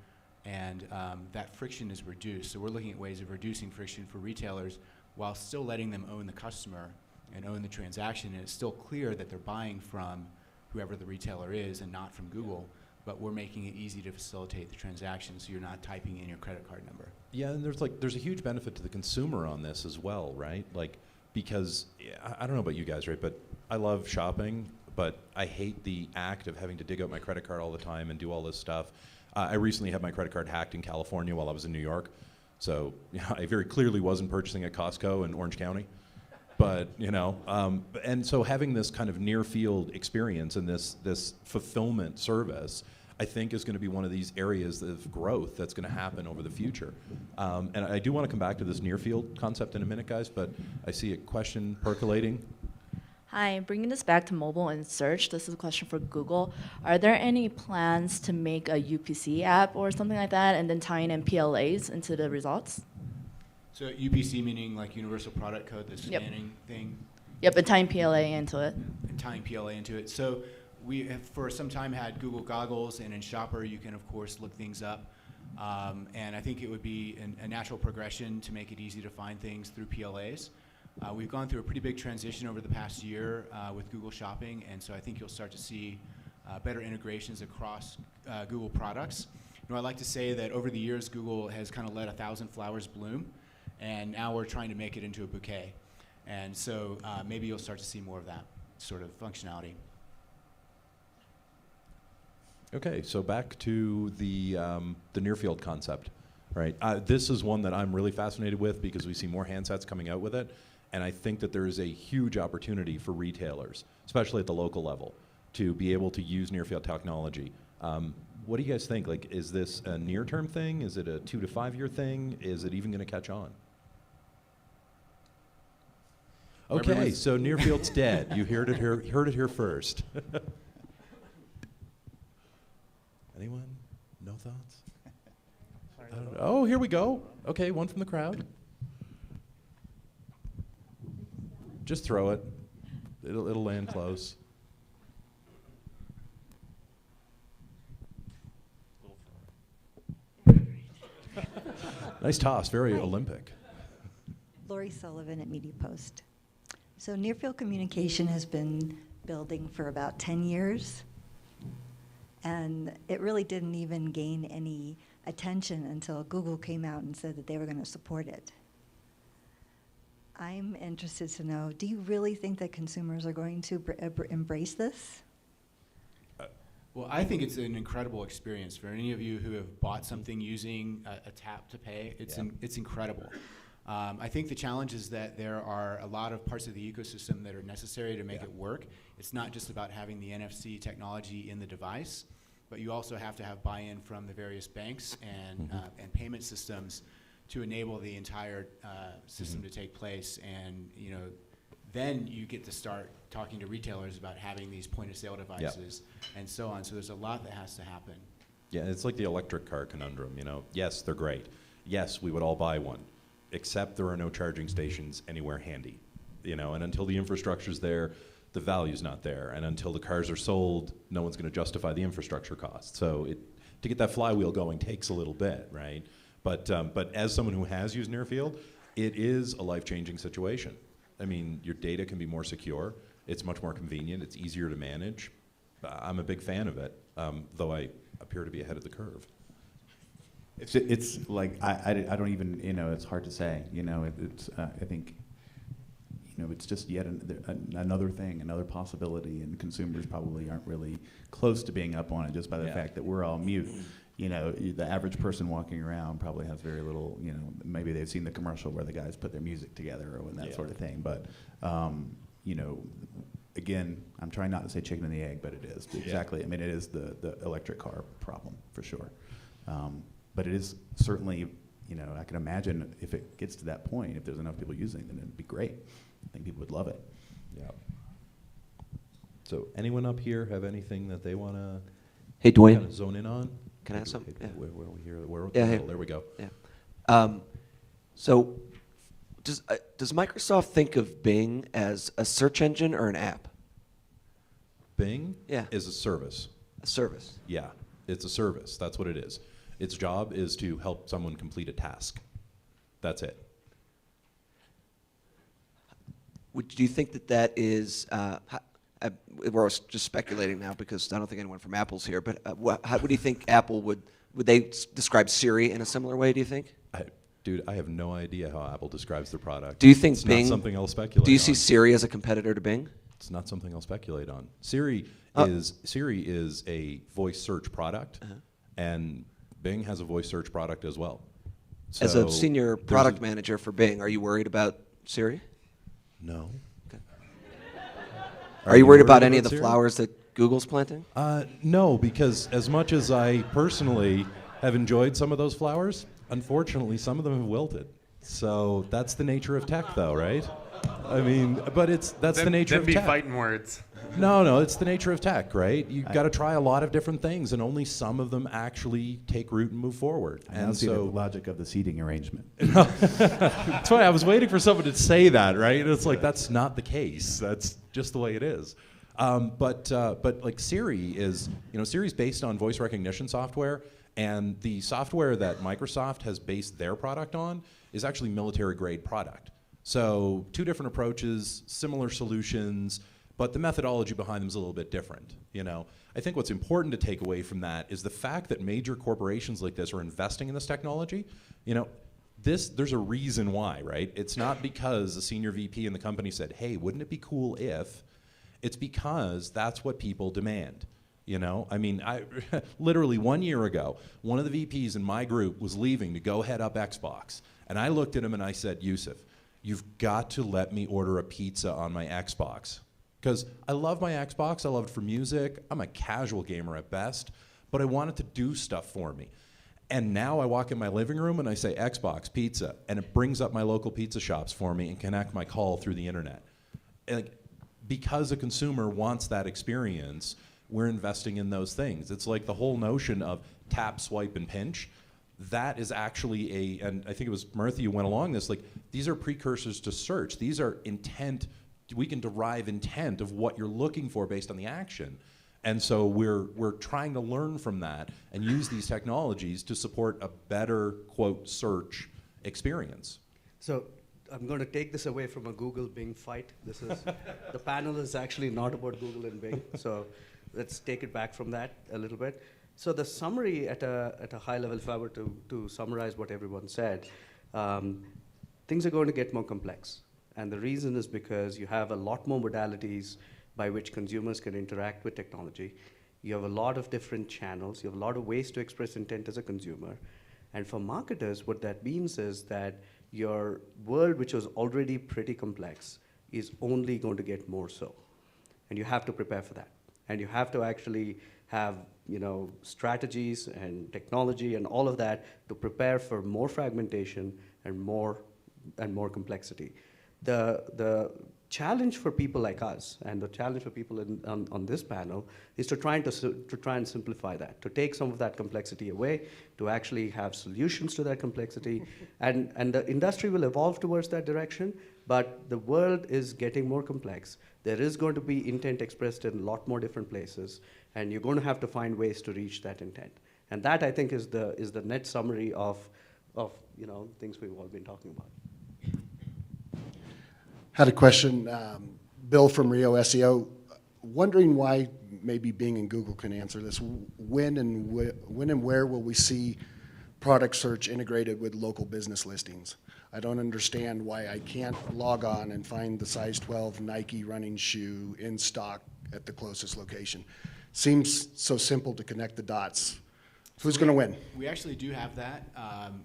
Speaker 6: and that friction is reduced. So we're looking at ways of reducing friction for retailers while still letting them own the customer and own the transaction, and it's still clear that they're buying from whoever the retailer is and not from Google, but we're making it easy to facilitate the transaction so you're not typing in your credit card number.
Speaker 1: Yeah, and there's a huge benefit to the consumer on this as well, right? Like, because I don't know about you guys, right? But I love shopping, but I hate the act of having to dig out my credit card all the time and do all this stuff. I recently had my credit card hacked in California while I was in New York, so I very clearly wasn't purchasing at Costco in Orange County. But and so having this kind of near field experience and this fulfillment service, I think is going to be one of these areas of growth that's going to happen over the future. And I do want to come back to this near field concept in a minute, guys, but I see a question percolating.
Speaker 8: Hi, bringing this back to mobile and search, this is a question for Google. Are there any plans to make a UPC app or something like that and then tying in PLAs into the results?
Speaker 6: So UPC meaning like Universal Product Code, the
Speaker 8: Yep.
Speaker 6: scanning thing?
Speaker 8: Yep, and tying PLA into it.
Speaker 6: And tying PLA into it. So we have for some time had Google Goggles, and in Shopper you can of course look things up. And I think it would be a natural progression to make it easy to find things through PLAs. We've gone through a pretty big transition over the past year with Google Shopping, and so I think you'll start to see better integrations across Google products. I like to say that over the years Google has kind of let 1,000 flowers bloom, and now we're trying to make it into a bouquet. And so maybe you'll start to see more of that sort of functionality.
Speaker 1: Okay, so back to the near field concept, right? This is one that I'm really fascinated with because we see more handsets coming out with it, and I think that there is a huge opportunity for retailers, especially at the local level, to be able to use near field technology. What do you guys think? Like, is this a near-term thing? Is it a 2 to 5 year thing? Is it even going to catch on? Okay, so near field's dead. You heard it here first. Anyone? No thoughts? I don't know. Oh, here we go. Okay, one from the crowd. Just throw it. It'll land close. Nice toss, very Olympic.
Speaker 9: Lori Sullivan at MediaPost. So near-field communication has been building for about 10 years, and it really didn't even gain any attention until Google came out and said that they were going to support it. I'm interested to know, do you really think that consumers are going to embrace this?
Speaker 6: Well, I think it's an incredible experience for any of you who have bought something using a tap to pay. It's incredible. I think the challenge is that there are a lot of parts of the ecosystem that are necessary to make it work. It's not just about having the NFC technology in the device, but you also have to have buy-in from the various banks and payment systems to enable the entire system to take place. And then you get to start talking to retailers about having these point-of-sale devices and so on. So there's a lot that has to happen.
Speaker 1: Yeah, it's like the electric car conundrum. Yes, they're great. Yes, we would all buy one, except there are no charging stations anywhere handy. And until the infrastructure's there, the value's not there. And until the cars are sold, no one's going to justify the infrastructure cost. So to get that flywheel going takes a little bit, right? But as someone who has used near field, it is a life-changing situation. I mean, your data can be more secure. It's much more convenient. It's easier to manage. I'm a big fan of it, though I appear to be ahead of the curve.
Speaker 2: It's like I don't even it's hard to say. I think it's just yet another thing, another possibility, and consumers probably aren't really close to being up on it just by the fact that we're all mute. The average person walking around probably has very little. Maybe they've seen the commercial where the guys put their music together and that sort of thing. But again, I'm trying not to say chicken and the egg, but it is. Exactly. I mean, it is the electric car problem, for sure. But it is certainly, I can imagine if it gets to that point, if there's enough people using it, then it'd be great. I think people would love it.
Speaker 1: Yeah. So anyone up here have anything that they want to
Speaker 10: Hey, Duane.
Speaker 1: kind of zone in on?
Speaker 10: Can I have some? Yeah.
Speaker 1: Where are we here? There we go.
Speaker 10: Yeah. So, does Microsoft think of Bing as a search engine or an app?
Speaker 1: Bing
Speaker 10: Yeah.
Speaker 1: is a service.
Speaker 10: A service.
Speaker 1: Yeah, it's a service. That's what it is. Its job is to help someone complete a task. That's it.
Speaker 10: Do you think that is? We're just speculating now because I don't think anyone from Apple's here. But how do you think Apple would they describe Siri in a similar way? Do you think?
Speaker 1: Dude, I have no idea how Apple describes their product.
Speaker 10: Do you think
Speaker 1: it's
Speaker 10: Bing?
Speaker 1: Not something I'll speculate.
Speaker 10: Do you see
Speaker 1: on.
Speaker 10: Siri as a competitor to Bing?
Speaker 1: It's not something I'll speculate on. Siri is a voice search product, and Bing has a voice search product as well. So
Speaker 10: As a senior product manager for Bing, are you worried about Siri?
Speaker 1: No.
Speaker 10: Okay. Are you worried about any of the
Speaker 1: Siri?
Speaker 10: flowers that Google's planting?
Speaker 1: No, because as much as I personally have enjoyed some of those flowers, unfortunately, some of them have wilted. So that's the nature of tech, though, right? I mean, but that's the nature of tech.
Speaker 4: Them be fighting words.
Speaker 1: No, it's the nature of tech, right? You've got to try a lot of different things, and only some of them actually take root and move forward.
Speaker 2: I don't see the logic of the seating arrangement.
Speaker 1: That's why I was waiting for someone to say that, right? And it's like, that's not the case. That's just the way it is. But like Siri is, Siri's based on voice recognition software, and the software that Microsoft has based their product on is actually military-grade product. So 2 different approaches, similar solutions, but the methodology behind them is a little bit different. I think what's important to take away from that is the fact that major corporations like this are investing in this technology. There's a reason why, right? It's not because a senior VP in the company said, hey, wouldn't it be cool if? It's because that's what people demand. I mean, literally 1 year ago, one of the VPs in my group was leaving to go head up Xbox. And I looked at him and I said, Yusuf, you've got to let me order a pizza on my Xbox. Because I love my Xbox, I love it for music, I'm a casual gamer at best, but I want it to do stuff for me. And now I walk in my living room and I say Xbox, pizza, and it brings up my local pizza shops for me and connect my call through the internet. And because a consumer wants that experience, we're investing in those things. It's like the whole notion of tap, swipe, and pinch. That is actually and I think it was Murthy who went along this, like these are precursors to search. These are intent, we can derive intent of what you're looking for based on the action. And so we're trying to learn from that and use these technologies to support a better, quote, search experience.
Speaker 3: So I'm going to take this away from a Google Bing fight. The panel is actually not about Google and Bing. So let's take it back from that a little bit. So the summary at a high level, if I were to summarize what everyone said, things are going to get more complex. And the reason is because you have a lot more modalities by which consumers can interact with technology. You have a lot of different channels. You have a lot of ways to express intent as a consumer. And for marketers, what that means is that your world, which was already pretty complex, is only going to get more so. And you have to prepare for that. And you have to actually have strategies and technology and all of that to prepare for more fragmentation and more complexity. The challenge for people like us and the challenge for people on this panel is to try and simplify that, to take some of that complexity away, to actually have solutions to that complexity. and the industry will evolve towards that direction, but the world is getting more complex. There is going to be intent expressed in a lot more different places, and you're going to have to find ways to reach that intent. And that, I think, is the net summary of things we've all been talking about.
Speaker 11: Had a question, Bill from Rio SEO, wondering why maybe Bing and Google can answer this. When and where will we see product search integrated with local business listings? I don't understand why I can't log on and find the size 12 Nike running shoe in stock at the closest location. Seems so simple to connect the dots. Who's going to win?
Speaker 6: We actually do have that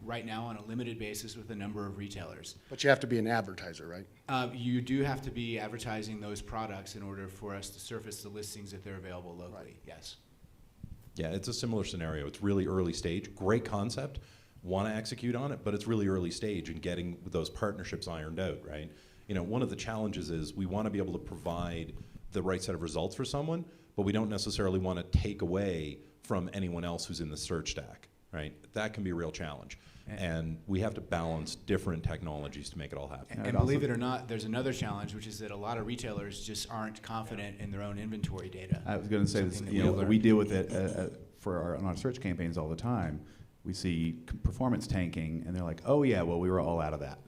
Speaker 6: right now on a limited basis with a number of retailers.
Speaker 11: But you have to be an advertiser, right?
Speaker 6: You do have to be advertising those products in order for us to surface the listings if they're available locally,
Speaker 11: Right.
Speaker 6: yes.
Speaker 1: Yeah, it's a similar scenario. It's really early stage. Great concept. Want to execute on it, but it's really early stage in getting those partnerships ironed out, right? You know, one of the challenges is we want to be able to provide the right set of results for someone, but we don't necessarily want to take away from anyone else who's in the search stack, right? That can be a real challenge. And we have to balance different technologies to make it all happen.
Speaker 6: And believe it or not, there's another challenge, which is that a lot of retailers just aren't confident in their own inventory data.
Speaker 2: I was going to say this,
Speaker 6: Something that
Speaker 2: you know,
Speaker 6: we learned.
Speaker 2: we deal with it on our search campaigns all the time. We see performance tanking, and they're like, oh yeah, well, we were all out of that.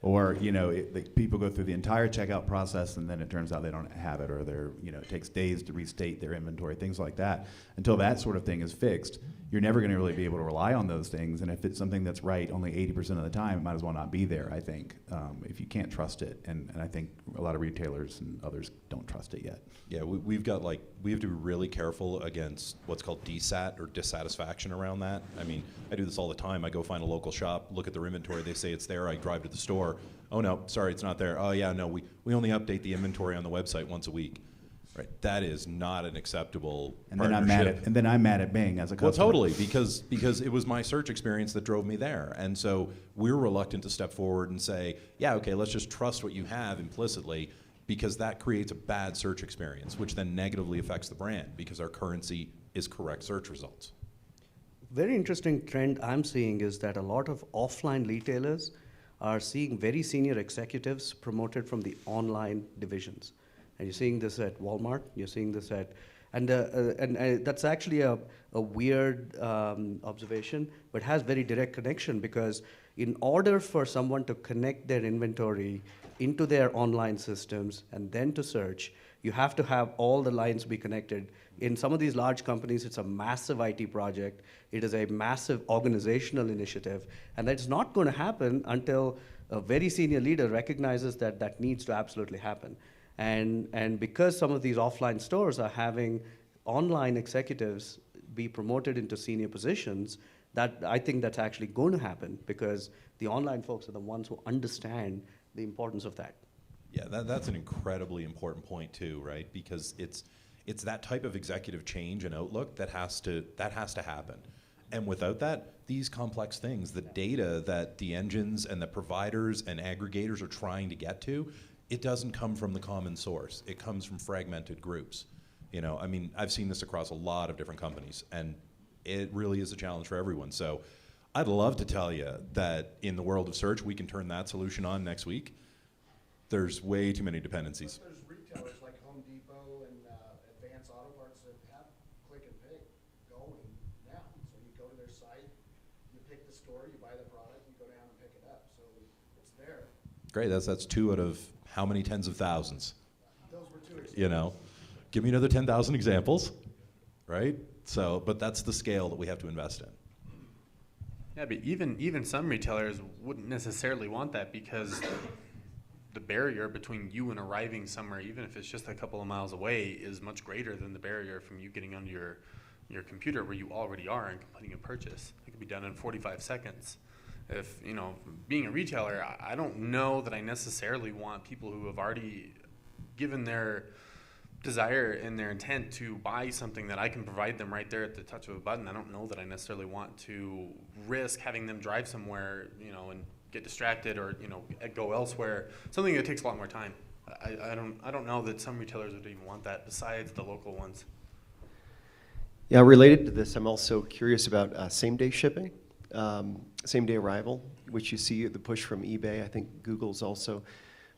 Speaker 2: Or, you know, people go through the entire checkout process, and then it turns out they don't have it, or they're, you know, it takes days to restate their inventory, things like that. Until that sort of thing is fixed, you're never going to really be able to rely on those things. And if it's something that's right only 80% of the time, it might as well not be there, I think, if you can't trust it. And I think a lot of retailers and others don't trust it yet. Yeah,
Speaker 1: we have to be really careful against what's called DSAT or dissatisfaction around that. I mean, I do this all the time. I go find a local shop, look at their inventory, they say it's there, I drive to the store. Oh no, sorry, it's not there. Oh yeah, no, we only update the inventory on the website once a week. Right, that is not an acceptable partnership.
Speaker 2: Then I'm mad at Bing as a customer.
Speaker 1: Well, totally, because it was my search experience that drove me there, and so we're reluctant to step forward and say, yeah, okay, let's just trust what you have implicitly, because that creates a bad search experience, which then negatively affects the brand because our currency is correct search results.
Speaker 3: Very interesting trend I'm seeing is that a lot of offline retailers are seeing very senior executives promoted from the online divisions. And you're seeing this at Walmart, you're seeing this at, and that's actually a weird observation, but has very direct connection, because in order for someone to connect their inventory into their online systems and then to search, you have to have all the lines be connected. In some of these large companies, it's a massive IT project. It is a massive organizational initiative. And that's not going to happen until a very senior leader recognizes that that needs to absolutely happen. And because some of these offline stores are having online executives be promoted into senior positions, that I think that's actually going to happen, because the online folks are the ones who understand the importance of that.
Speaker 1: Yeah, that's an incredibly important point too, right? Because it's that type of executive change and outlook that has to happen. And without that, these complex things, the data that the engines and the providers and aggregators are trying to get to, it doesn't come from the common source. It comes from fragmented groups. You know, I mean, I've seen this across a lot of different companies, and it really is a challenge for everyone. So I'd love to tell you that in the world of search, we can turn that solution on next week. There's way too many dependencies.
Speaker 11: There's retailers like Home Depot and Advance Auto Parts that have click and pick going now. So you go to their site, you pick the store, you buy the product, you go down and pick it up. So it's there.
Speaker 1: Great, that's 2 out of how many tens of thousands?
Speaker 11: Those were 2 examples.
Speaker 1: You know, give me another 10,000 examples, right? So, but that's the scale that we have to invest in.
Speaker 4: Yeah, but even some retailers wouldn't necessarily want that, because the barrier between you and arriving somewhere, even if it's just a couple of miles away, is much greater than the barrier from you getting onto your computer where you already are and completing a purchase. It could be done in 45 seconds. If, you know, being a retailer, I don't know that I necessarily want people who have already given their desire and their intent to buy something that I can provide them right there at the touch of a button. I don't know that I necessarily want to risk having them drive somewhere, you know, and get distracted, or, you know, go elsewhere, something that takes a lot more time. I don't know that some retailers would even want that, besides the local ones.
Speaker 12: Yeah, related to this, I'm also curious about same-day shipping, same-day arrival, which you see the push from eBay. I think Google's also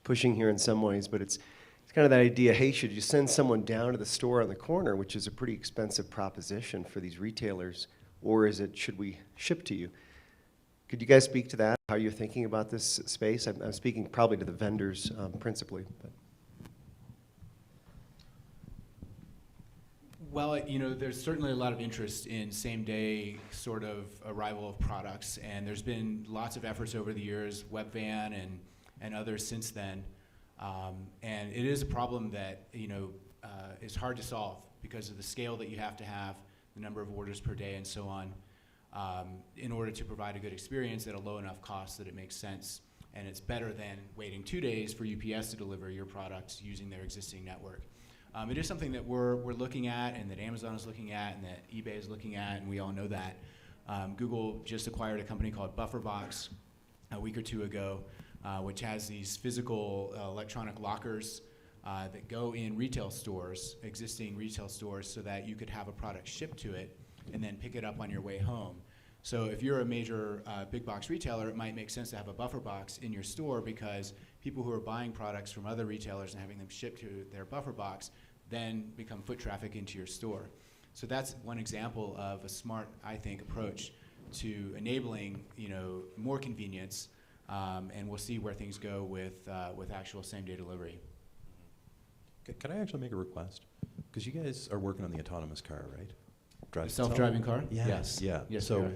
Speaker 12: pushing here in some ways, but it's kind of that idea, hey, should you send someone down to the store on the corner, which is a pretty expensive proposition for these retailers, or should we ship to you? Could you guys speak to that, how you're thinking about this space? I'm speaking probably to the vendors principally. But.
Speaker 6: Well, you know, there's certainly a lot of interest in same-day sort of arrival of products, and there's been lots of efforts over the years, Webvan and others since then. And it is a problem that, you know, is hard to solve because of the scale that you have to have, the number of orders per day, and so on. in order to provide a good experience at a low enough cost that it makes sense. And it's better than waiting 2 days for UPS to deliver your product using their existing network. It is something that we're looking at, and that Amazon is looking at, and that eBay is looking at, and we all know that. Google just acquired a company called BufferBox a week or two ago, which has these physical electronic lockers that go in retail stores, existing retail stores, so that you could have a product shipped to it and then pick it up on your way home. So if you're a major big box retailer, it might make sense to have a buffer box in your store, because people who are buying products from other retailers and having them shipped to their buffer box then become foot traffic into your store. So that's one example of a smart, I think, approach to enabling, more convenience, and we'll see where things go with actual same-day delivery.
Speaker 1: Can I actually make a request? Because you guys are working on the autonomous car, right?
Speaker 6: Self-driving car?
Speaker 1: Yeah.
Speaker 6: Yes.
Speaker 1: Yeah.
Speaker 6: Yes,
Speaker 1: So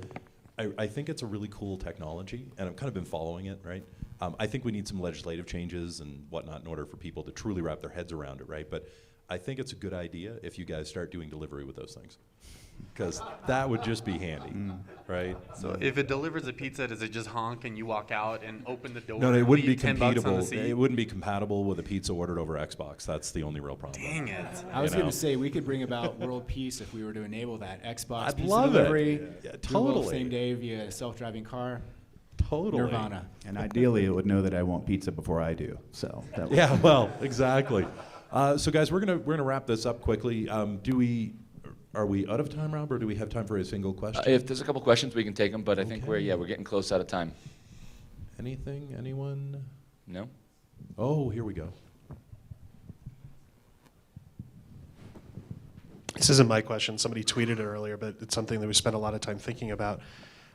Speaker 6: we are.
Speaker 1: I think it's a really cool technology, and I've kind of been following it, right? I think we need some legislative changes and whatnot in order for people to truly wrap their heads around it, right? But I think it's a good idea if you guys start doing delivery with those things, because that would just be handy, right?
Speaker 4: So if it delivers a pizza, does it just honk and you walk out and open the door?
Speaker 1: No, it
Speaker 4: and
Speaker 1: wouldn't be
Speaker 4: leave $10 on the
Speaker 1: compatible.
Speaker 4: seat?
Speaker 1: It wouldn't be compatible with a pizza ordered over Xbox. That's the only real problem.
Speaker 4: Dang it.
Speaker 6: I was going to say we could bring about world peace if we were to enable that. Xbox
Speaker 1: I'd
Speaker 6: pizza
Speaker 1: love it.
Speaker 6: delivery,
Speaker 1: Yeah,
Speaker 6: Google
Speaker 1: totally.
Speaker 6: same day via self-driving car.
Speaker 1: Totally.
Speaker 6: Nirvana.
Speaker 2: And ideally, it would know that I want pizza before I do. So that
Speaker 1: Yeah, well, exactly. So guys, we're gonna wrap this up quickly. Are we out of time, Rob, or do we have time for a single question?
Speaker 7: If there's a couple questions, we can take them, but I think we're getting close out of time.
Speaker 1: Anything? Anyone?
Speaker 7: No?
Speaker 1: Oh, here we go.
Speaker 13: This isn't my question. Somebody tweeted it earlier, but it's something that we spent a lot of time thinking about.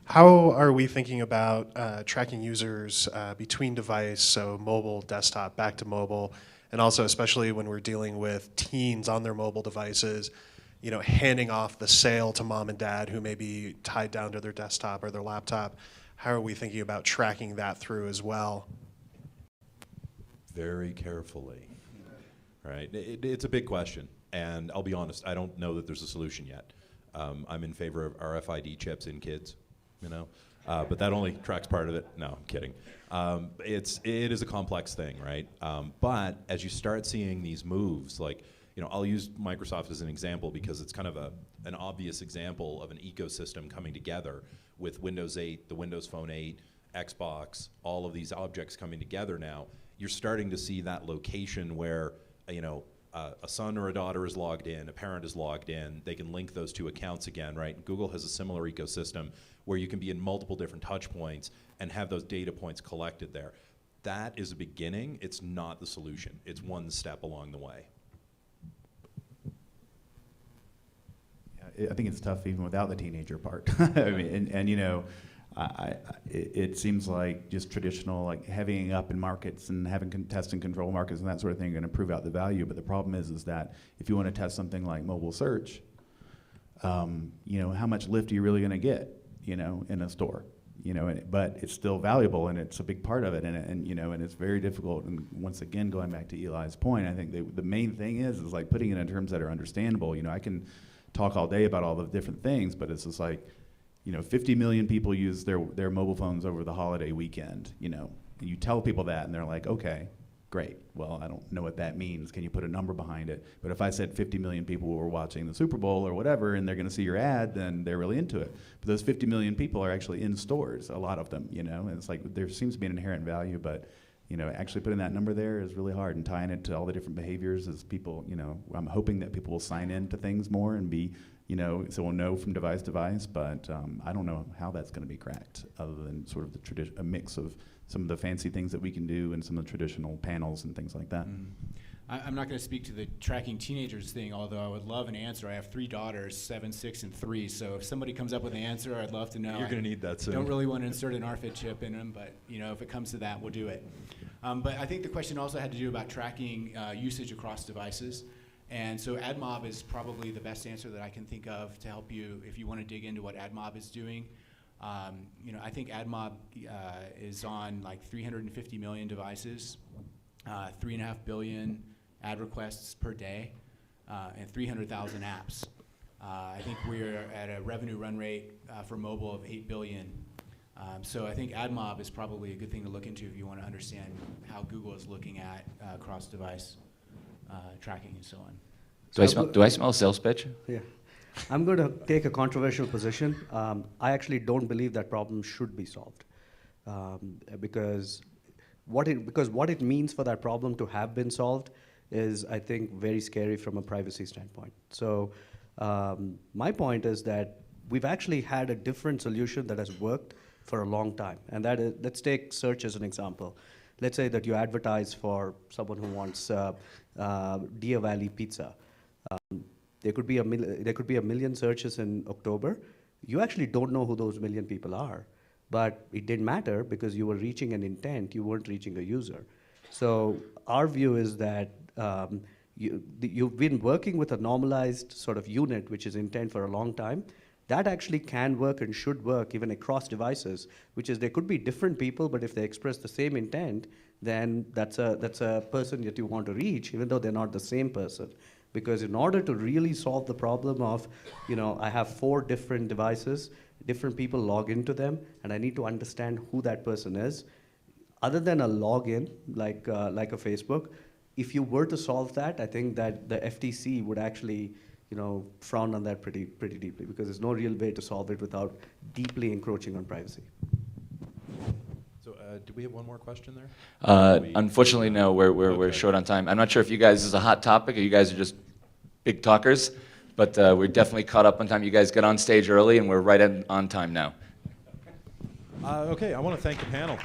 Speaker 13: How are we thinking about tracking users between device, so mobile, desktop, back to mobile, and also especially when we're dealing with teens on their mobile devices, handing off the sale to mom and dad who may be tied down to their desktop or their laptop? How are we thinking about tracking that through as well?
Speaker 1: Very carefully, right? It's a big question, and I'll be honest, I don't know that there's a solution yet. I'm in favor of RFID chips in kids, but that only tracks part of it. No, I'm kidding. It is a complex thing, right? But as you start seeing these moves, like, I'll use Microsoft as an example because it's kind of an obvious example of an ecosystem coming together with Windows 8, the Windows Phone 8, Xbox, all of these objects coming together now. You're starting to see that location where, a son or a daughter is logged in, a parent is logged in, they can link those two accounts again, right? Google has a similar ecosystem where you can be in multiple different touch points and have those data points collected there. That is a beginning. It's not the solution. It's one step along the way.
Speaker 2: I think it's tough even without the teenager part. I mean, it seems like just traditional, like heavying up in markets and having test and control markets and that sort of thing are going to prove out the value. But the problem is that if you want to test something like mobile search, how much lift are you really going to get, in a store? But it's still valuable and it's a big part of it, and it's very difficult. And once again, going back to Eli's point, I think the main thing is like putting it in terms that are understandable. I can talk all day about all the different things, but it's just like, 50 million people use their mobile phones over the holiday weekend, and you tell people that and they're like, okay, great. Well, I don't know what that means. Can you put a number behind it? But if I said 50 million people were watching the Super Bowl or whatever, and they're going to see your ad, then they're really into it. But those 50 million people are actually in stores, a lot of them, and it's like there seems to be an inherent value, but actually putting that number there is really hard, and tying it to all the different behaviors as people, I'm hoping that people will sign in to things more and be, so we'll know from device to device, but I don't know how that's going to be cracked other than sort of a mix of some of the fancy things that we can do and some of the traditional panels and things like that.
Speaker 6: I'm not going to speak to the tracking teenagers thing, although I would love an answer. I have 3 daughters, 7, 6, and 3, so if somebody comes up with an answer, I'd love to know.
Speaker 1: You're going to need that soon.
Speaker 6: Don't really want to insert an RFID chip in them, but if it comes to that, we'll do it. But I think the question also had to do about tracking usage across devices. And so AdMob is probably the best answer that I can think of to help you if you want to dig into what AdMob is doing. I think AdMob is on like 350 million devices, 3.5 billion ad requests per day, and 300,000 apps. I think we're at a revenue run rate for mobile of 8 billion. So I think AdMob is probably a good thing to look into if you want to understand how Google is looking at cross-device tracking and so on.
Speaker 7: Do I smell a sales pitch?
Speaker 3: Yeah. I'm going to take a controversial position. I actually don't believe that problem should be solved. Because what it means for that problem to have been solved is, I think, very scary from a privacy standpoint. So my point is that we've actually had a different solution that has worked for a long time. And that is, let's take search as an example. Let's say that you advertise for someone who wants Deer Valley pizza. There could be a million searches in October. You actually don't know who those million people are. But it didn't matter because you were reaching an intent, you weren't reaching a user. So our view is that you've been working with a normalized sort of unit, which is intent, for a long time. That actually can work and should work even across devices, which is there could be different people, but if they express the same intent, then that's a person that you want to reach, even though they're not the same person. Because in order to really solve the problem of, I have 4 different devices, different people log into them, and I need to understand who that person is, other than a login, like a Facebook, if you were to solve that, I think that the FTC would actually, frown on that pretty deeply, because there's no real way to solve it without deeply encroaching on privacy.
Speaker 1: So, do we have one more question there?
Speaker 7: Unfortunately, no. We're short on time. I'm not sure if you guys, this is a hot topic, or you guys are just big talkers, but we're definitely caught up on time. You guys got on stage early, and we're right on time now.
Speaker 1: Okay, I want to thank the panel.